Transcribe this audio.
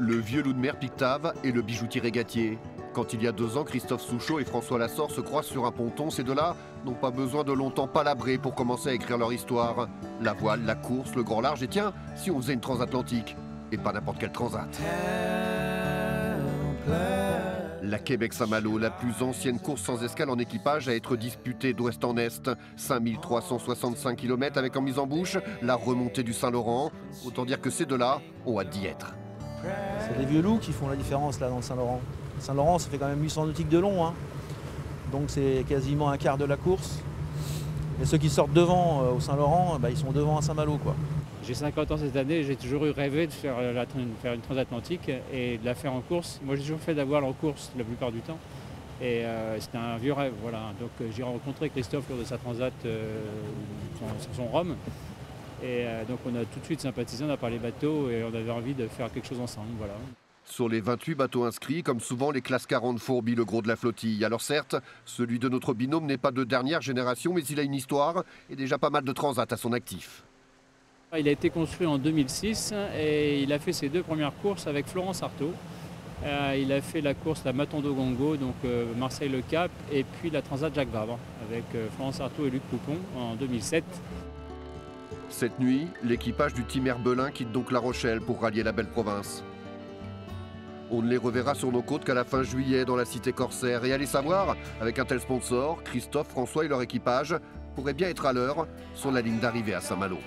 Le vieux loup de mer Pictave et le bijoutier régatier. Quand il y a 2 ans, Christophe Souchot et François Lassor se croisent sur un ponton, ces deux-là n'ont pas besoin de longtemps palabrer pour commencer à écrire leur histoire. La voile, la course, le grand large, et tiens, si on faisait une transatlantique, et pas n'importe quelle transat. La Québec-Saint-Malo, la plus ancienne course sans escale en équipage à être disputée d'ouest en est. 5365 km avec en mise en bouche la remontée du Saint-Laurent. Autant dire que ces deux-là ont hâte d'y être. C'est les vieux loups qui font la différence là dans le Saint-Laurent. Le Saint-Laurent, ça fait quand même 800 nautiques de long, hein. Donc c'est quasiment un quart de la course. Et ceux qui sortent devant au Saint-Laurent, ils sont devant à Saint-Malo, quoi. J'ai 50 ans cette année, j'ai toujours eu rêvé de faire une transatlantique et de la faire en course. Moi j'ai toujours fait de la voile en course la plupart du temps. Et c'était un vieux rêve, voilà. Donc j'ai rencontré Christophe lors de sa transat sur son Rhum. Et donc on a tout de suite sympathisé, on a parlé bateau et on avait envie de faire quelque chose ensemble, voilà. Sur les 28 bateaux inscrits, comme souvent, les classes 40 fourbit le gros de la flottille. Alors certes, celui de notre binôme n'est pas de dernière génération, mais il a une histoire et déjà pas mal de transats à son actif. Il a été construit en 2006 et il a fait ses 2 premières courses avec Florence Artaud. Il a fait la course la Matondo-Gongo, donc Marseille-Le Cap, et puis la Transat Jacques Vabre avec Florence Artaud et Luc Poupon en 2007. Cette nuit, l'équipage du Team Herbelin quitte donc La Rochelle pour rallier la belle province. On ne les reverra sur nos côtes qu'à la fin juillet dans la cité corsaire. Et allez savoir, avec un tel sponsor, Christophe, François et leur équipage pourraient bien être à l'heure sur la ligne d'arrivée à Saint-Malo.